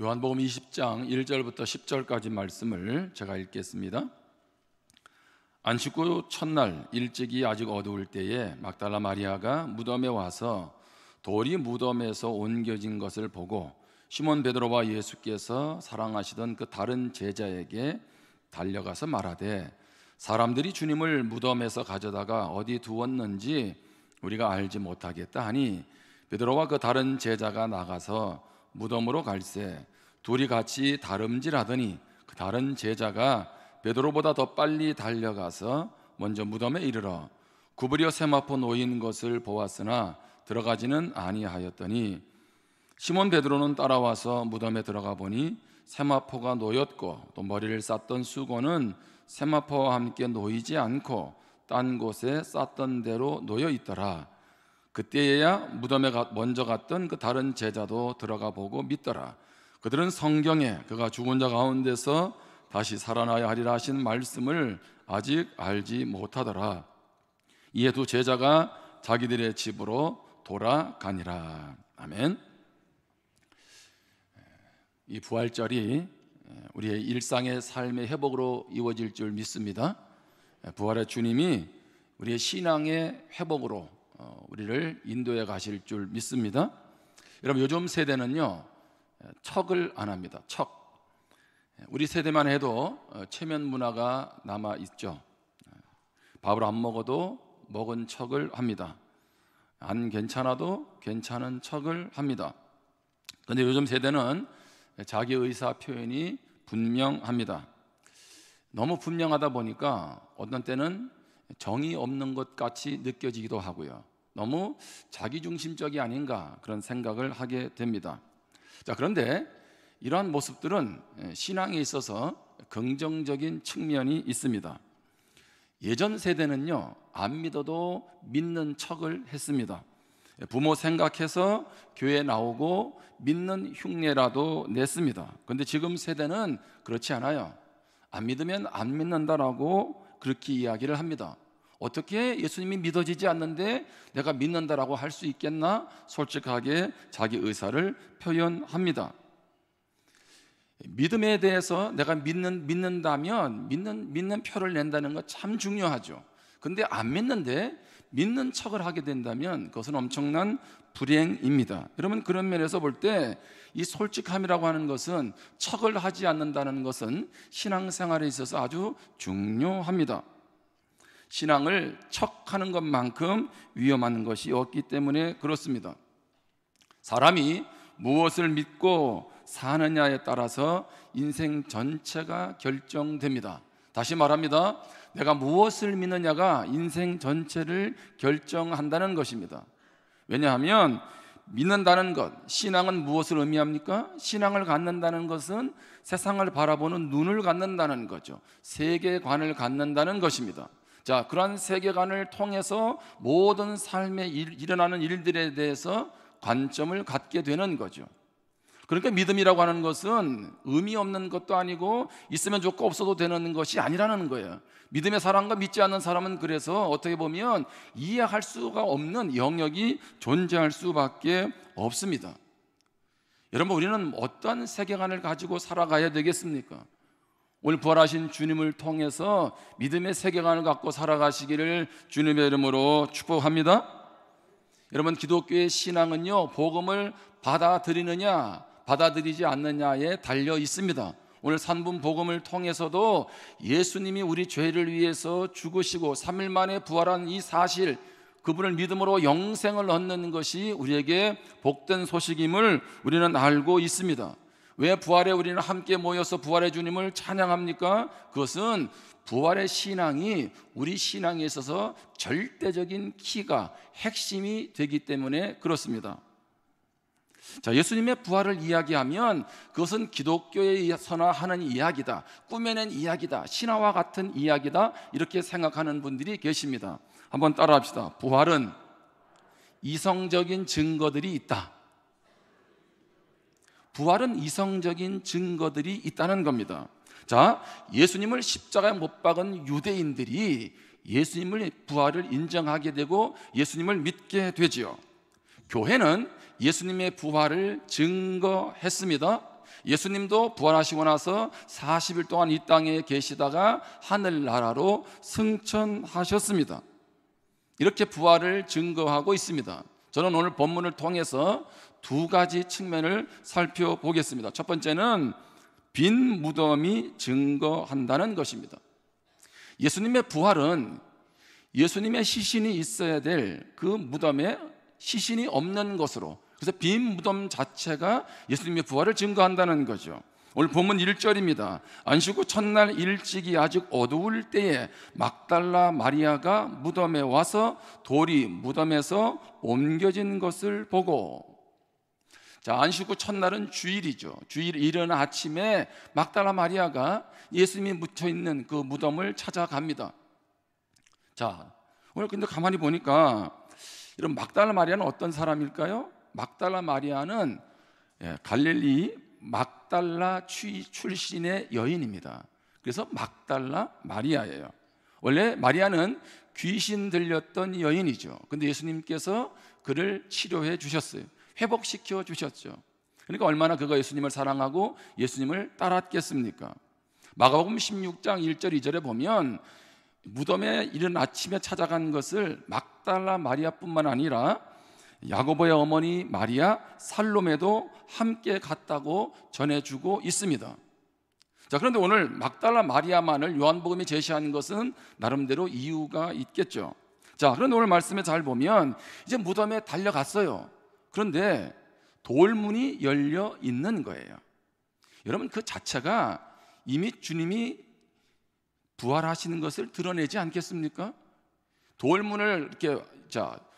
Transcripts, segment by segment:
요한복음 20장 1절부터 10절까지 말씀을 제가 읽겠습니다. 안식구 첫날 일찍이 아직 어두울 때에 막달라 마리아가 무덤에 와서 돌이 무덤에서 옮겨진 것을 보고 시몬 베드로와 예수께서 사랑하시던 그 다른 제자에게 달려가서 말하되 사람들이 주님을 무덤에서 가져다가 어디 두었는지 우리가 알지 못하겠다 하니 베드로와 그 다른 제자가 나가서 무덤으로 갈새 둘이 같이 다름질하더니 그 다른 제자가 베드로보다 더 빨리 달려가서 먼저 무덤에 이르러 구부려 세마포 놓인 것을 보았으나 들어가지는 아니하였더니 시몬 베드로는 따라와서 무덤에 들어가 보니 세마포가 놓였고 또 머리를 쌌던 수건은 세마포와 함께 놓이지 않고 딴 곳에 쌌던 대로 놓여 있더라. 그때에야 무덤에 먼저 갔던 그 다른 제자도 들어가 보고 믿더라. 그들은 성경에 그가 죽은 자 가운데서 다시 살아나야 하리라 하신 말씀을 아직 알지 못하더라. 이에 두 제자가 자기들의 집으로 돌아가니라. 아멘. 이 부활절이 우리의 일상의 삶의 회복으로 이루어질 줄 믿습니다. 부활의 주님이 우리의 신앙의 회복으로 우리를 인도해 가실 줄 믿습니다. 여러분, 요즘 세대는요 척을 안 합니다. 척. 우리 세대만 해도 체면 문화가 남아 있죠. 밥을 안 먹어도 먹은 척을 합니다. 안 괜찮아도 괜찮은 척을 합니다. 그런데 요즘 세대는 자기 의사 표현이 분명합니다. 너무 분명하다 보니까 어떤 때는 정이 없는 것 같이 느껴지기도 하고요. 너무 자기중심적이 아닌가 그런 생각을 하게 됩니다. 자, 그런데 이러한 모습들은 신앙에 있어서 긍정적인 측면이 있습니다. 예전 세대는요 안 믿어도 믿는 척을 했습니다. 부모 생각해서 교회 나오고 믿는 흉내라도 냈습니다. 그런데 지금 세대는 그렇지 않아요. 안 믿으면 안 믿는다라고 그렇게 이야기를 합니다. 어떻게 예수님이 믿어지지 않는데 내가 믿는다라고 할 수 있겠나? 솔직하게 자기 의사를 표현합니다. 믿음에 대해서 내가 믿는다면 믿는 표를 낸다는 거 참 중요하죠. 근데 안 믿는데 믿는 척을 하게 된다면 그것은 엄청난 불행입니다. 여러분, 그런 면에서 볼 때 이 솔직함이라고 하는 것은 척을 하지 않는다는 것은 신앙생활에 있어서 아주 중요합니다. 신앙을 척하는 것만큼 위험한 것이 없기 때문에 그렇습니다. 사람이 무엇을 믿고 사느냐에 따라서 인생 전체가 결정됩니다. 다시 말합니다. 내가 무엇을 믿느냐가 인생 전체를 결정한다는 것입니다. 왜냐하면 믿는다는 것, 신앙은 무엇을 의미합니까? 신앙을 갖는다는 것은 세상을 바라보는 눈을 갖는다는 거죠. 세계관을 갖는다는 것입니다. 자, 그러한 세계관을 통해서 모든 삶에 일어나는 일들에 대해서 관점을 갖게 되는 거죠. 그러니까 믿음이라고 하는 것은 의미 없는 것도 아니고 있으면 좋고 없어도 되는 것이 아니라는 거예요. 믿음의 사람과 믿지 않는 사람은 그래서 어떻게 보면 이해할 수가 없는 영역이 존재할 수밖에 없습니다. 여러분, 우리는 어떤 세계관을 가지고 살아가야 되겠습니까? 오늘 부활하신 주님을 통해서 믿음의 세계관을 갖고 살아가시기를 주님의 이름으로 축복합니다. 여러분, 기독교의 신앙은요 복음을 받아들이느냐 받아들이지 않느냐에 달려 있습니다. 오늘 산분 복음을 통해서도 예수님이 우리 죄를 위해서 죽으시고 3일 만에 부활한 이 사실, 그분을 믿음으로 영생을 얻는 것이 우리에게 복된 소식임을 우리는 알고 있습니다. 왜 부활에 우리는 함께 모여서 부활의 주님을 찬양합니까? 그것은 부활의 신앙이 우리 신앙에 있어서 절대적인 키가 핵심이 되기 때문에 그렇습니다. 자, 예수님의 부활을 이야기하면 그것은 기독교에서나 하는 이야기다, 꾸며낸 이야기다, 신화와 같은 이야기다, 이렇게 생각하는 분들이 계십니다. 한번 따라합시다. 부활은 이성적인 증거들이 있다. 부활은 이성적인 증거들이 있다는 겁니다. 자, 예수님을 십자가에 못 박은 유대인들이 예수님의 부활을 인정하게 되고 예수님을 믿게 되지요. 교회는 예수님의 부활을 증거했습니다. 예수님도 부활하시고 나서 40일 동안 이 땅에 계시다가 하늘나라로 승천하셨습니다. 이렇게 부활을 증거하고 있습니다. 저는 오늘 본문을 통해서 두 가지 측면을 살펴보겠습니다. 첫 번째는 빈 무덤이 증거한다는 것입니다. 예수님의 부활은 예수님의 시신이 있어야 될 그 무덤에 시신이 없는 것으로, 그래서 빈 무덤 자체가 예수님의 부활을 증거한다는 거죠. 오늘 본문 1절입니다. 안식 후 첫날 일찍이 아직 어두울 때에 막달라 마리아가 무덤에 와서 돌이 무덤에서 옮겨진 것을 보고. 자, 안식 후 첫날은 주일이죠. 주일 이른 아침에 막달라 마리아가 예수님이 묻혀 있는 그 무덤을 찾아갑니다. 자, 오늘 근데 가만히 보니까 이런 막달라 마리아는 어떤 사람일까요? 막달라 마리아는 갈릴리 막달라 출신의 여인입니다. 그래서 막달라 마리아예요. 원래 마리아는 귀신 들렸던 여인이죠. 근데 예수님께서 그를 치료해 주셨어요. 회복시켜 주셨죠. 그러니까 얼마나 그가 예수님을 사랑하고 예수님을 따랐겠습니까? 마가복음 16장 1절 2절에 보면 무덤에 이른 아침에 찾아간 것을 막달라 마리아뿐만 아니라 야고보의 어머니 마리아 살로메도 함께 갔다고 전해주고 있습니다. 자, 그런데 오늘 막달라 마리아만을 요한복음이 제시하는 것은 나름대로 이유가 있겠죠. 자, 그런데 오늘 말씀에 잘 보면 이제 무덤에 달려갔어요. 그런데 돌문이 열려 있는 거예요. 여러분, 그 자체가 이미 주님이 부활하시는 것을 드러내지 않겠습니까? 돌문을 이렇게,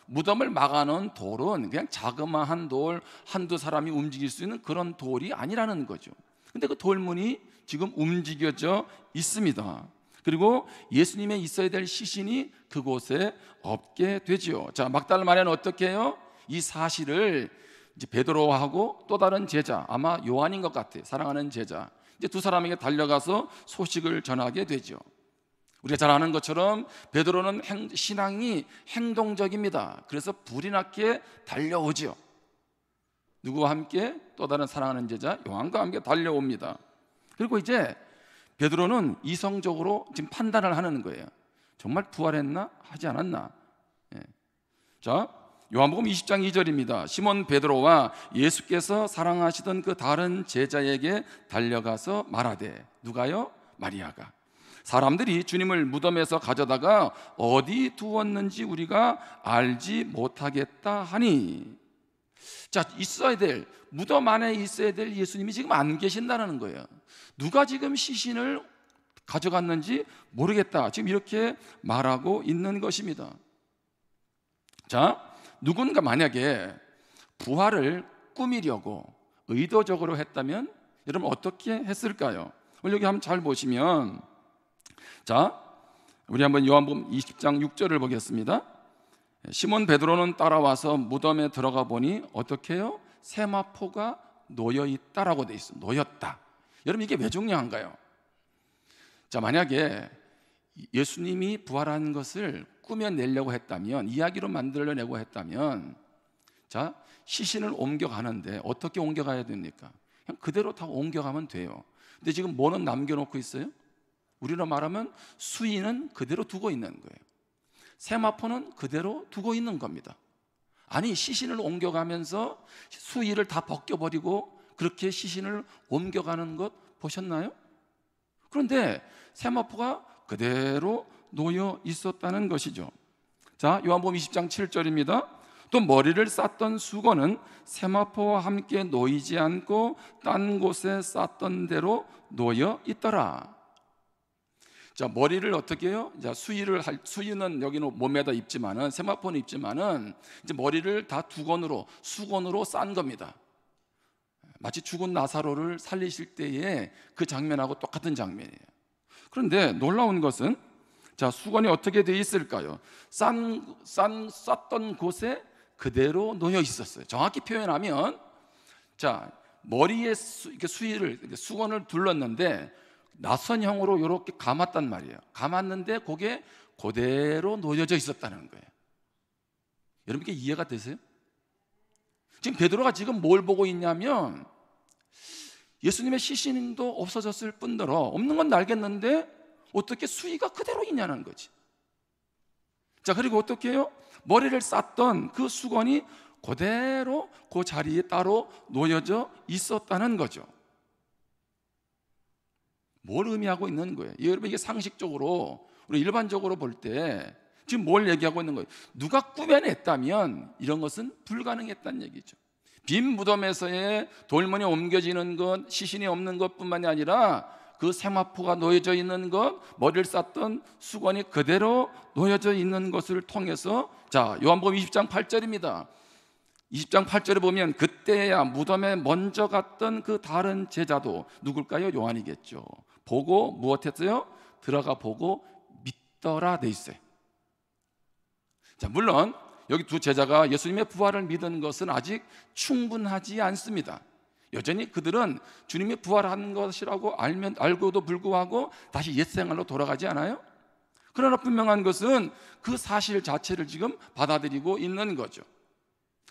무덤을 막아놓은 돌은 그냥 자그마한 돌, 한두 사람이 움직일 수 있는 그런 돌이 아니라는 거죠. 근데 그 돌문이 지금 움직여져 있습니다. 그리고 예수님의 있어야 될 시신이 그곳에 없게 되죠. 자, 막달라 마리아는 어떻게 해요? 이 사실을 이제 베드로하고 또 다른 제자, 아마 요한인 것 같아요. 사랑하는 제자, 이제 두 사람에게 달려가서 소식을 전하게 되죠. 우리가 잘 아는 것처럼 베드로는 신앙이 행동적입니다. 그래서 불이 나게 달려오죠. 누구와 함께? 또 다른 사랑하는 제자 요한과 함께 달려옵니다. 그리고 이제 베드로는 이성적으로 지금 판단을 하는 거예요. 정말 부활했나? 하지 않았나? 자, 요한복음 20장 2절입니다. 시몬 베드로와 예수께서 사랑하시던 그 다른 제자에게 달려가서 말하되. 누가요? 마리아가. 사람들이 주님을 무덤에서 가져다가 어디 두었는지 우리가 알지 못하겠다 하니. 자, 있어야 될, 무덤 안에 있어야 될 예수님이 지금 안 계신다는 거예요. 누가 지금 시신을 가져갔는지 모르겠다, 지금 이렇게 말하고 있는 것입니다. 자, 누군가 만약에 부활을 꾸미려고 의도적으로 했다면 여러분 어떻게 했을까요? 여기 한번 잘 보시면, 자, 우리 한번 요한복음 20장 6절을 보겠습니다. 시몬 베드로는 따라와서 무덤에 들어가 보니 어떻게 해요? 세마포가 놓여 있다라고 돼 있어. 놓였다. 여러분, 이게 왜 중요한가요? 자, 만약에 예수님이 부활한 것을 꾸며내려고 했다면, 이야기로 만들어내고 했다면, 자, 시신을 옮겨가는데 어떻게 옮겨가야 됩니까? 그냥 그대로 다 옮겨가면 돼요. 근데 지금 뭐는 남겨놓고 있어요? 우리로 말하면 수의는 그대로 두고 있는 거예요. 세마포는 그대로 두고 있는 겁니다. 아니, 시신을 옮겨가면서 수의를 다 벗겨버리고 그렇게 시신을 옮겨가는 것 보셨나요? 그런데 세마포가 그대로 놓여 있었다는 것이죠. 자, 요한복음 20장 7절입니다. 또 머리를 쌌던 수건은 세마포와 함께 놓이지 않고 딴 곳에 쌌던 대로 놓여 있더라. 자, 머리를 어떻게 해요? 자, 수의는 여기는 몸에다 입지만은, 세마포는 입지만은, 이제 머리를 다 수건으로 싼 겁니다. 마치 죽은 나사로를 살리실 때의 그 장면하고 똑같은 장면이에요. 그런데 놀라운 것은, 자, 수건이 어떻게 되어 있을까요? 쌌던 곳에 그대로 놓여 있었어요. 정확히 표현하면, 자, 머리에 수건을 둘렀는데 나선형으로 이렇게 감았단 말이에요. 감았는데 그게 그대로 놓여져 있었다는 거예요. 여러분, 이게 이해가 되세요? 지금 베드로가 지금 뭘 보고 있냐면, 예수님의 시신도 없어졌을 뿐더러 없는 건 알겠는데 어떻게 수위가 그대로 있냐는 거지. 자, 그리고 어떻게 해요? 머리를 쌌던 그 수건이 그대로 그 자리에 따로 놓여져 있었다는 거죠. 뭘 의미하고 있는 거예요? 여러분, 이게 상식적으로 우리 일반적으로 볼 때 지금 뭘 얘기하고 있는 거예요? 누가 꾸며냈다면 이런 것은 불가능했다는 얘기죠. 빈 무덤에서의 돌문이 옮겨지는 것, 시신이 없는 것뿐만이 아니라 그 세마포가 놓여져 있는 것, 머리를 쌌던 수건이 그대로 놓여져 있는 것을 통해서, 자, 요한복음 20장 8절입니다. 20장 8절에 보면 그때야 무덤에 먼저 갔던 그 다른 제자도 누굴까요? 요한이겠죠. 보고 무엇했어요? 들어가 보고 믿더라 돼 있어요. 자, 물론 여기 두 제자가 예수님의 부활을 믿은 것은 아직 충분하지 않습니다. 여전히 그들은 주님이 부활한 것이라고 알고도 불구하고 다시 옛생활로 돌아가지 않아요? 그러나 분명한 것은 그 사실 자체를 지금 받아들이고 있는 거죠.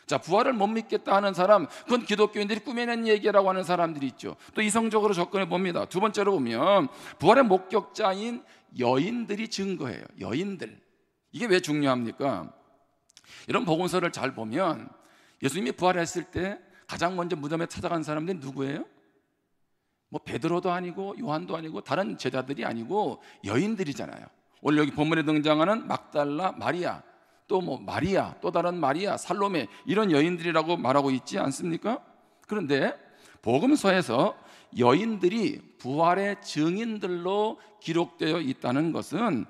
자, 부활을 못 믿겠다 하는 사람, 그건 기독교인들이 꾸며낸 얘기라고 하는 사람들이 있죠. 또 이성적으로 접근해 봅니다. 두 번째로 보면 부활의 목격자인 여인들이 증거해요. 여인들. 이게 왜 중요합니까? 이런 복음서를 잘 보면 예수님이 부활했을 때 가장 먼저 무덤에 찾아간 사람들이 누구예요? 뭐 베드로도 아니고 요한도 아니고 다른 제자들이 아니고 여인들이잖아요. 오늘 여기 본문에 등장하는 막달라 마리아, 또 뭐 마리아, 또 다른 마리아, 살로메, 이런 여인들이라고 말하고 있지 않습니까? 그런데 복음서에서 여인들이 부활의 증인들로 기록되어 있다는 것은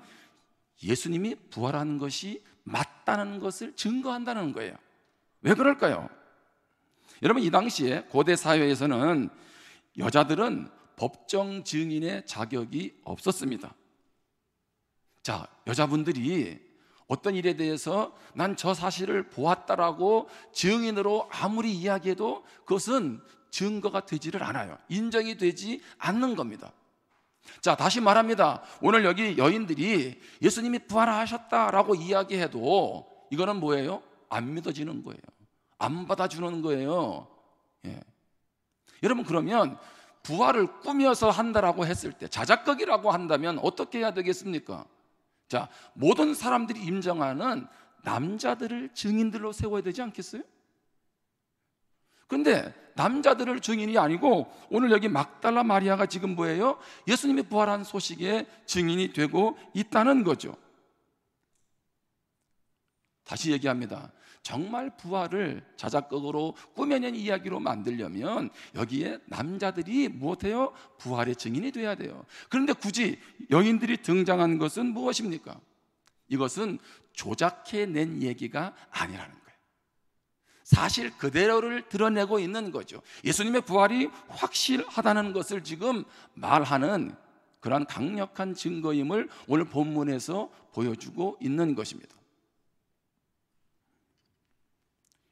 예수님이 부활한 것이 맞다는 것을 증거한다는 거예요. 왜 그럴까요? 여러분, 이 당시에 고대 사회에서는 여자들은 법정 증인의 자격이 없었습니다. 자, 여자분들이 어떤 일에 대해서 난 저 사실을 보았다라고 증인으로 아무리 이야기해도 그것은 증거가 되지를 않아요. 인정이 되지 않는 겁니다. 자, 다시 말합니다. 오늘 여기 여인들이 예수님이 부활하셨다라고 이야기해도 이거는 뭐예요? 안 믿어지는 거예요. 안 받아주는 거예요. 예. 여러분, 그러면 부활을 꾸며서 한다라고 했을 때, 자작극이라고 한다면 어떻게 해야 되겠습니까? 자, 모든 사람들이 인정하는 남자들을 증인들로 세워야 되지 않겠어요? 그런데 남자들을 증인이 아니고 오늘 여기 막달라 마리아가 지금 뭐예요? 예수님이 부활한 소식의 증인이 되고 있다는 거죠. 다시 얘기합니다. 정말 부활을 자작극으로 꾸며낸 이야기로 만들려면 여기에 남자들이 무엇해요? 부활의 증인이 돼야 돼요. 그런데 굳이 여인들이 등장한 것은 무엇입니까? 이것은 조작해낸 얘기가 아니라는 거예요. 사실 그대로를 드러내고 있는 거죠. 예수님의 부활이 확실하다는 것을 지금 말하는 그러한 강력한 증거임을 오늘 본문에서 보여주고 있는 것입니다.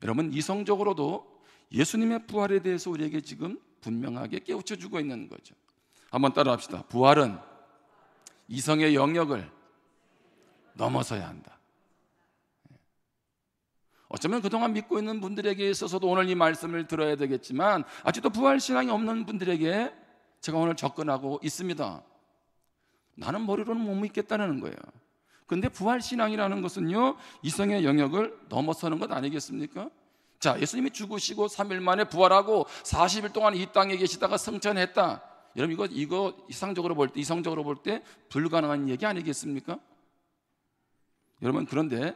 여러분, 이성적으로도 예수님의 부활에 대해서 우리에게 지금 분명하게 깨우쳐주고 있는 거죠. 한번 따라합시다. 부활은 이성의 영역을 넘어서야 한다. 어쩌면 그동안 믿고 있는 분들에게 있어서도 오늘 이 말씀을 들어야 되겠지만 아직도 부활신앙이 없는 분들에게 제가 오늘 접근하고 있습니다. 나는 머리로는 못 믿겠다는 거예요. 그런데 부활신앙이라는 것은요, 이성의 영역을 넘어서는 것 아니겠습니까? 자, 예수님이 죽으시고 3일 만에 부활하고 40일 동안 이 땅에 계시다가 승천했다. 여러분, 이거 이성적으로 볼 때 불가능한 얘기 아니겠습니까? 여러분, 그런데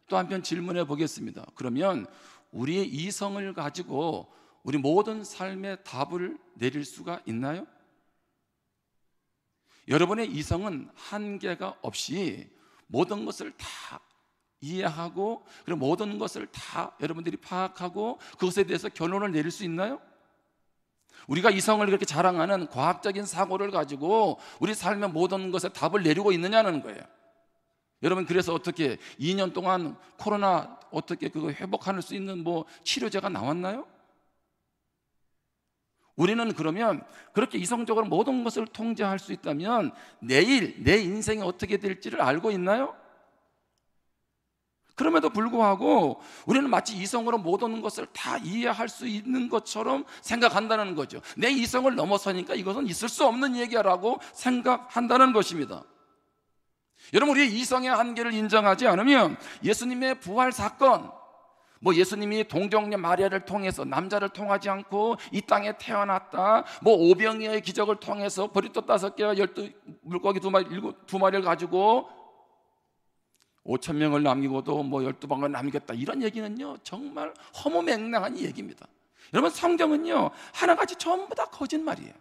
또 한편 질문해 보겠습니다. 그러면 우리의 이성을 가지고 우리 모든 삶의 답을 내릴 수가 있나요? 여러분의 이성은 한계가 없이 모든 것을 다 이해하고 그리고 모든 것을 다 여러분들이 파악하고 그것에 대해서 결론을 내릴 수 있나요? 우리가 이성을 그렇게 자랑하는 과학적인 사고를 가지고 우리 삶의 모든 것에 답을 내리고 있느냐는 거예요. 여러분, 그래서 어떻게 2년 동안 코로나 어떻게 그거 회복할 수 있는 뭐 치료제가 나왔나요? 우리는 그러면 그렇게 이성적으로 모든 것을 통제할 수 있다면 내일 내 인생이 어떻게 될지를 알고 있나요? 그럼에도 불구하고 우리는 마치 이성으로 모든 것을 다 이해할 수 있는 것처럼 생각한다는 거죠. 내 이성을 넘어서니까 이것은 있을 수 없는 얘기라고 생각한다는 것입니다. 여러분, 우리의 이성의 한계를 인정하지 않으면 예수님의 부활 사건, 예수님이 동정녀 마리아를 통해서 남자를 통하지 않고 이 땅에 태어났다, 오병이어의 기적을 통해서 보리떡 5개와 12 물고기 2마리를 가지고 5,000명을 남기고도 12방을 남겼다, 이런 얘기는요 정말 허무맹랑한 얘기입니다. 여러분, 성경은요 하나같이 전부 다 거짓말이에요.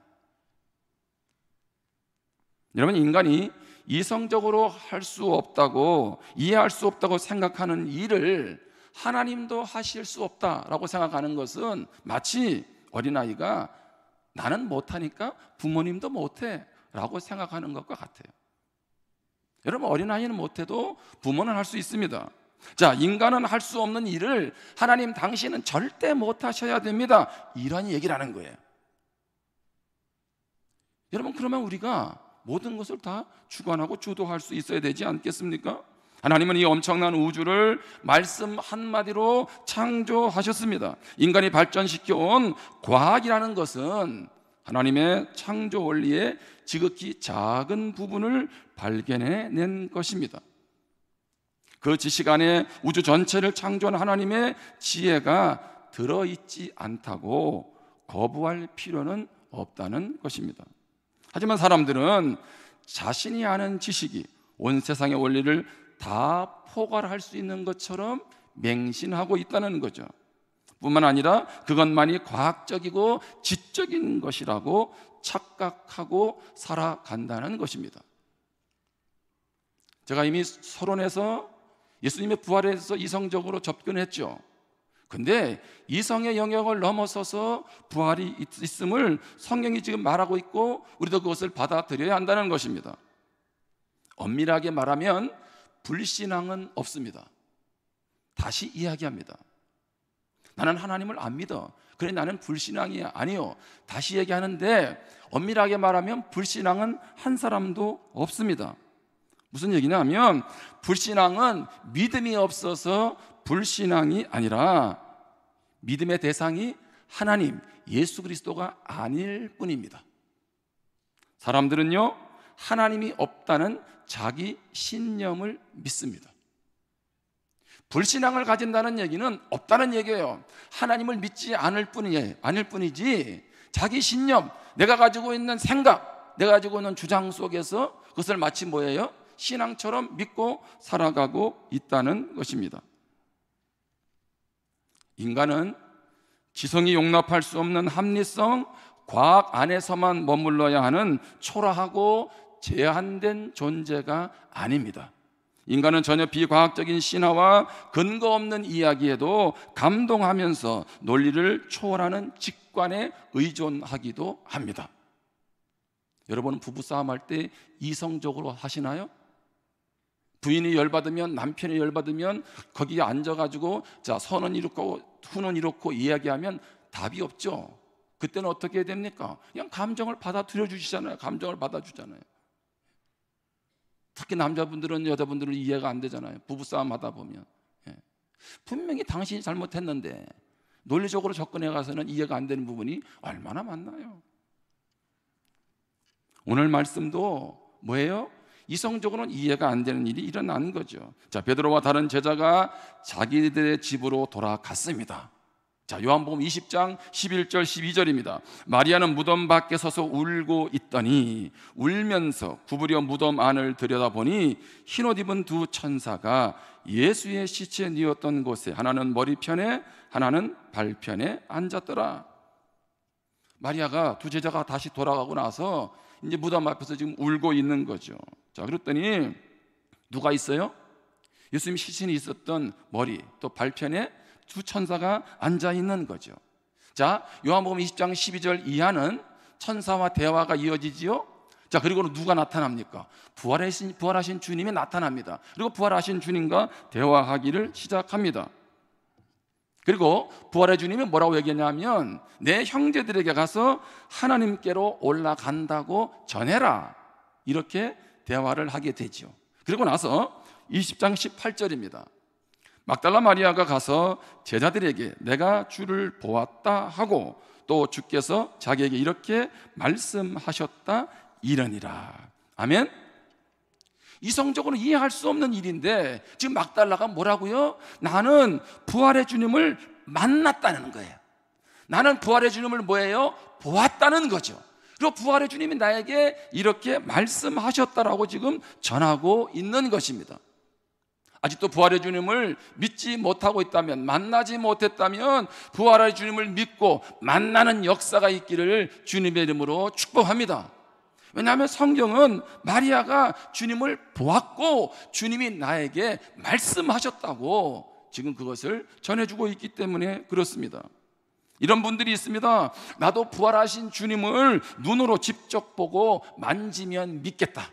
여러분, 인간이 이성적으로 할 수 없다고, 이해할 수 없다고 생각하는 일을 하나님도 하실 수 없다라고 생각하는 것은 마치 어린아이가 나는 못하니까 부모님도 못해 라고 생각하는 것과 같아요. 여러분, 어린아이는 못해도 부모는 할 수 있습니다. 자, 인간은 할 수 없는 일을 하나님 당신은 절대 못하셔야 됩니다, 이런 얘기라는 거예요. 여러분, 그러면 우리가 모든 것을 다 주관하고 주도할 수 있어야 되지 않겠습니까? 하나님은 이 엄청난 우주를 말씀 한마디로 창조하셨습니다. 인간이 발전시켜온 과학이라는 것은 하나님의 창조 원리의 지극히 작은 부분을 발견해낸 것입니다. 그 지식 안에 우주 전체를 창조한 하나님의 지혜가 들어있지 않다고 거부할 필요는 없다는 것입니다. 하지만 사람들은 자신이 아는 지식이 온 세상의 원리를 다 포괄할 수 있는 것처럼 맹신하고 있다는 거죠. 뿐만 아니라 그것만이 과학적이고 지적인 것이라고 착각하고 살아간다는 것입니다. 제가 이미 서론에서 예수님의 부활에 대해서 이성적으로 접근했죠. 근데 이성의 영역을 넘어서서 부활이 있음을 성경이 지금 말하고 있고 우리도 그것을 받아들여야 한다는 것입니다. 엄밀하게 말하면 불신앙은 없습니다. 다시 이야기합니다. 나는 하나님을 안 믿어, 그래 나는 불신앙이야, 아니요. 다시 얘기하는데 엄밀하게 말하면 불신앙은 한 사람도 없습니다. 무슨 얘기냐 하면 불신앙은 믿음이 없어서 불신앙이 아니라 믿음의 대상이 하나님, 예수 그리스도가 아닐 뿐입니다. 사람들은요 하나님이 없다는 자기 신념을 믿습니다. 불신앙을 가진다는 얘기는 없다는 얘기예요. 하나님을 믿지 않을 뿐이지 자기 신념, 내가 가지고 있는 생각, 내가 가지고 있는 주장 속에서 그것을 마치 뭐예요? 신앙처럼 믿고 살아가고 있다는 것입니다. 인간은 지성이 용납할 수 없는 합리성, 과학 안에서만 머물러야 하는 초라하고 제한된 존재가 아닙니다. 인간은 전혀 비과학적인 신화와 근거 없는 이야기에도 감동하면서 논리를 초월하는 직관에 의존하기도 합니다. 여러분은 부부싸움 할 때 이성적으로 하시나요? 부인이 열받으면, 남편이 열받으면 거기에 앉아가지고 자, 선은 이렇고 후는 이렇고 이야기하면 답이 없죠. 그때는 어떻게 해야 됩니까? 그냥 감정을 받아들여 주시잖아요. 감정을 받아주잖아요. 특히 남자분들은 여자분들은 이해가 안 되잖아요. 부부싸움 하다 보면 분명히 당신이 잘못했는데 논리적으로 접근해 가서는 이해가 안 되는 부분이 얼마나 많나요? 오늘 말씀도 뭐예요? 이성적으로는 이해가 안 되는 일이 일어난 거죠. 자, 베드로와 다른 제자가 자기들의 집으로 돌아갔습니다. 자, 요한복음 20장 11절 12절입니다. 마리아는 무덤 밖에 서서 울고 있더니 울면서 구부려 무덤 안을 들여다보니 흰옷 입은 두 천사가 예수의 시체 뉘었던 곳에 하나는 머리편에 하나는 발편에 앉았더라. 마리아가 두 제자가 다시 돌아가고 나서 이제 무덤 앞에서 지금 울고 있는 거죠. 자, 그랬더니 누가 있어요? 예수님 시신이 있었던 머리 또 발편에 두 천사가 앉아 있는 거죠. 자, 요한복음 20장 12절 이하는 천사와 대화가 이어지지요. 자, 그리고 누가 나타납니까? 부활하신 주님이 나타납니다. 그리고 부활하신 주님과 대화하기를 시작합니다. 그리고 부활의 주님이 뭐라고 얘기했냐면 내 형제들에게 가서 하나님께로 올라간다고 전해라, 이렇게 대화를 하게 되죠. 그리고 나서 20장 18절입니다. 막달라 마리아가 가서 제자들에게 내가 주를 보았다 하고 또 주께서 자기에게 이렇게 말씀하셨다 이러니라. 아멘. 이성적으로 이해할 수 없는 일인데 지금 막달라가 뭐라고요? 나는 부활의 주님을 만났다는 거예요. 나는 부활의 주님을 뭐예요? 보았다는 거죠. 그리고 부활의 주님이 나에게 이렇게 말씀하셨다라고 지금 전하고 있는 것입니다. 아직도 부활의 주님을 믿지 못하고 있다면, 만나지 못했다면 부활의 주님을 믿고 만나는 역사가 있기를 주님의 이름으로 축복합니다. 왜냐하면 성경은 마리아가 주님을 보았고 주님이 나에게 말씀하셨다고 지금 그것을 전해주고 있기 때문에 그렇습니다. 이런 분들이 있습니다. 나도 부활하신 주님을 눈으로 직접 보고 만지면 믿겠다.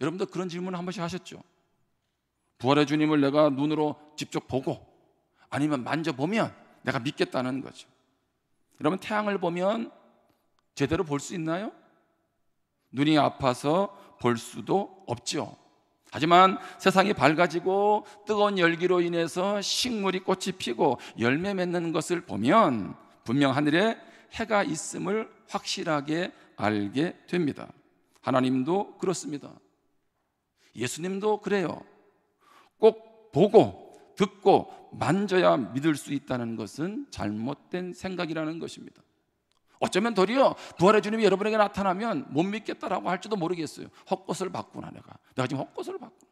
여러분들 그런 질문 한 번씩 하셨죠? 부활의 주님을 내가 눈으로 직접 보고 아니면 만져보면 내가 믿겠다는 거죠. 여러분, 태양을 보면 제대로 볼 수 있나요? 눈이 아파서 볼 수도 없죠. 하지만 세상이 밝아지고 뜨거운 열기로 인해서 식물이 꽃이 피고 열매 맺는 것을 보면 분명 하늘에 해가 있음을 확실하게 알게 됩니다. 하나님도 그렇습니다. 예수님도 그래요. 꼭 보고 듣고 만져야 믿을 수 있다는 것은 잘못된 생각이라는 것입니다. 어쩌면 도리어 부활의 주님이 여러분에게 나타나면 못 믿겠다라고 할지도 모르겠어요. 헛것을 봤구나, 내가 지금 헛것을 봤구나.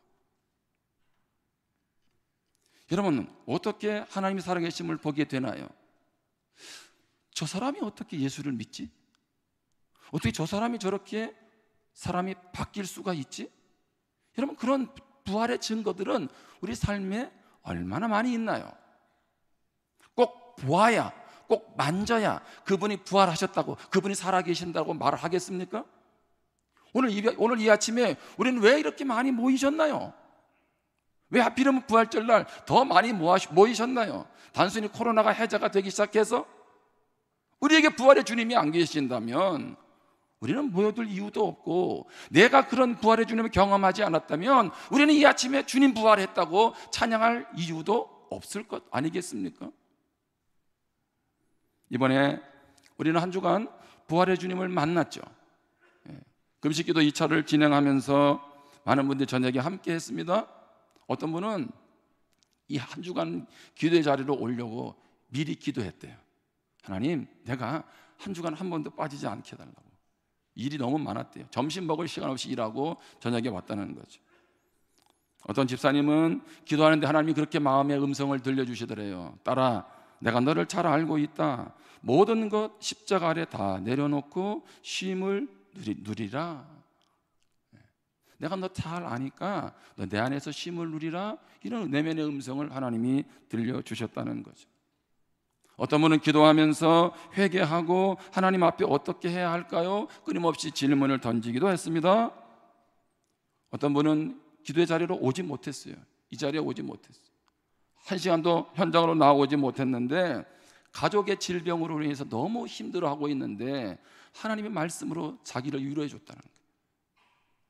여러분, 어떻게 하나님이 살아계심을 보게 되나요? 저 사람이 어떻게 예수를 믿지? 어떻게 저 사람이 저렇게 사람이 바뀔 수가 있지? 여러분, 그런 부활의 증거들은 우리 삶에 얼마나 많이 있나요? 꼭 보아야, 꼭 만져야 그분이 부활하셨다고, 그분이 살아계신다고 말을 하겠습니까? 오늘 이 아침에 우리는 왜 이렇게 많이 모이셨나요? 왜 하필이면 부활절날 더 많이 모이셨나요? 단순히 코로나가 해제가 되기 시작해서? 우리에게 부활의 주님이 안 계신다면 우리는 모여들 이유도 없고, 내가 그런 부활의 주님을 경험하지 않았다면 우리는 이 아침에 주님 부활했다고 찬양할 이유도 없을 것 아니겠습니까? 이번에 우리는 한 주간 부활의 주님을 만났죠. 금식기도 2차를 진행하면서 많은 분들이 저녁에 함께 했습니다. 어떤 분은 이 한 주간 기도의 자리로 오려고 미리 기도했대요. 하나님, 내가 한 주간 한 번도 빠지지 않게 해달라고. 일이 너무 많았대요. 점심 먹을 시간 없이 일하고 저녁에 왔다는 거죠. 어떤 집사님은 기도하는데 하나님이 그렇게 마음의 음성을 들려주시더래요. 딸아, 내가 너를 잘 알고 있다. 모든 것 십자가 아래 다 내려놓고 쉼을 누리라. 내가 너 잘 아니까 너 내 안에서 쉼을 누리라. 이런 내면의 음성을 하나님이 들려주셨다는 거죠. 어떤 분은 기도하면서 회개하고 하나님 앞에 어떻게 해야 할까요? 끊임없이 질문을 던지기도 했습니다. 어떤 분은 기도의 자리로 오지 못했어요. 이 자리에 오지 못했어요. 한 시간도 현장으로 나오지 못했는데 가족의 질병으로 인해서 너무 힘들어하고 있는데 하나님의 말씀으로 자기를 위로해 줬다는 거예요.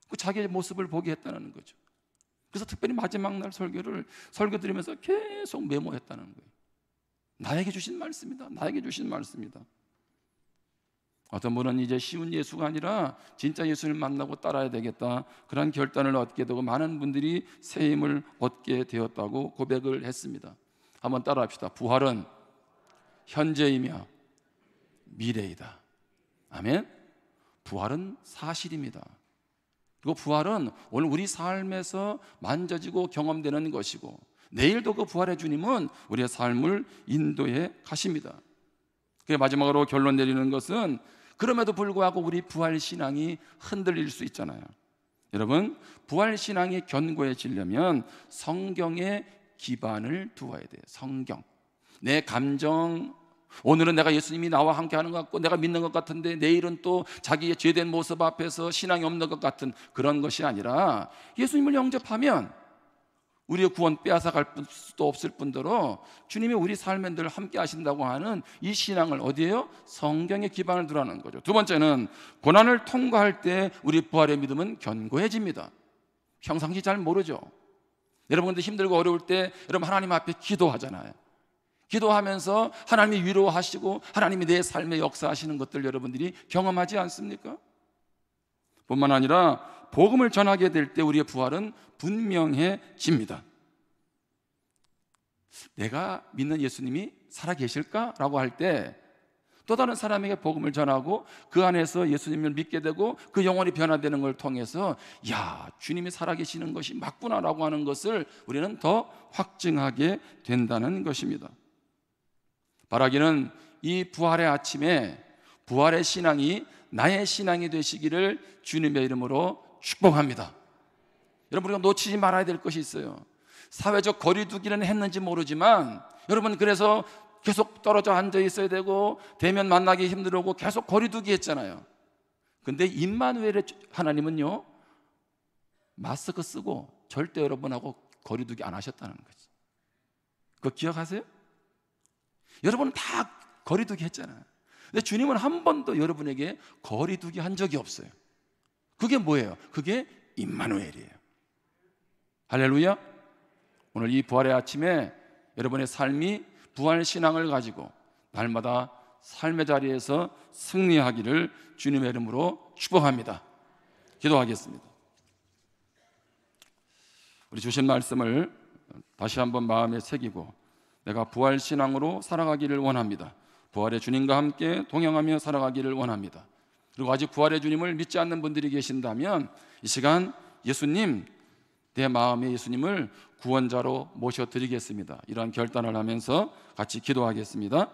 그 자기의 모습을 보게 했다는 거죠. 그래서 특별히 마지막 날 설교 드리면서 계속 메모했다는 거예요. 나에게 주신 말씀이다. 나에게 주신 말씀이다. 어떤 분은 이제 쉬운 예수가 아니라 진짜 예수를 만나고 따라야 되겠다, 그런 결단을 얻게 되고 많은 분들이 새 힘을 얻게 되었다고 고백을 했습니다. 한번 따라합시다. 부활은 현재이며 미래이다. 아멘. 부활은 사실입니다. 그리고 부활은 오늘 우리 삶에서 만져지고 경험되는 것이고, 내일도 그 부활의 주님은 우리의 삶을 인도해 가십니다. 그래, 마지막으로 결론 내리는 것은 그럼에도 불구하고 우리 부활 신앙이 흔들릴 수 있잖아요. 여러분, 부활 신앙이 견고해지려면 성경에 기반을 두어야 돼요. 성경. 내 감정, 오늘은 내가 예수님이 나와 함께 하는 것 같고 내가 믿는 것 같은데 내일은 또 자기의 죄된 모습 앞에서 신앙이 없는 것 같은 그런 것이 아니라, 예수님을 영접하면 우리의 구원 빼앗아갈 수도 없을 뿐더러 주님이 우리 삶에 늘 함께 하신다고 하는 이 신앙을 어디에요? 성경에 기반을 두라는 거죠. 두 번째는 고난을 통과할 때 우리 부활의 믿음은 견고해집니다. 평상시 잘 모르죠. 여러분들 힘들고 어려울 때 여러분 하나님 앞에 기도하잖아요. 기도하면서 하나님이 위로하시고 하나님이 내 삶에 역사하시는 것들 여러분들이 경험하지 않습니까? 뿐만 아니라 복음을 전하게 될 때 우리의 부활은 분명해집니다. 내가 믿는 예수님이 살아계실까라고 할 때 또 다른 사람에게 복음을 전하고 그 안에서 예수님을 믿게 되고 그 영혼이 변화되는 걸 통해서 야, 주님이 살아계시는 것이 맞구나라고 하는 것을 우리는 더 확증하게 된다는 것입니다. 바라기는 이 부활의 아침에 부활의 신앙이 나의 신앙이 되시기를 주님의 이름으로 축복합니다. 여러분, 우리가 놓치지 말아야 될 것이 있어요. 사회적 거리두기는 했는지 모르지만 여러분, 그래서 계속 떨어져 앉아 있어야 되고 대면 만나기 힘들고 계속 거리두기 했잖아요. 근데 임마누엘의 하나님은요, 마스크 쓰고 절대 여러분하고 거리두기 안 하셨다는 거지. 그거 기억하세요? 여러분은 다 거리두기 했잖아요. 근데 주님은 한 번도 여러분에게 거리두기 한 적이 없어요. 그게 뭐예요? 그게 임마누엘이에요. 할렐루야. 오늘 이 부활의 아침에 여러분의 삶이 부활 신앙을 가지고 날마다 삶의 자리에서 승리하기를 주님의 이름으로 축복합니다. 기도하겠습니다. 우리 주신 말씀을 다시 한번 마음에 새기고 내가 부활 신앙으로 살아가기를 원합니다. 부활의 주님과 함께 동행하며 살아가기를 원합니다. 그리고 아직 부활의 주님을 믿지 않는 분들이 계신다면 이 시간 예수님, 내 마음의 예수님을 구원자로 모셔드리겠습니다. 이러한 결단을 하면서 같이 기도하겠습니다.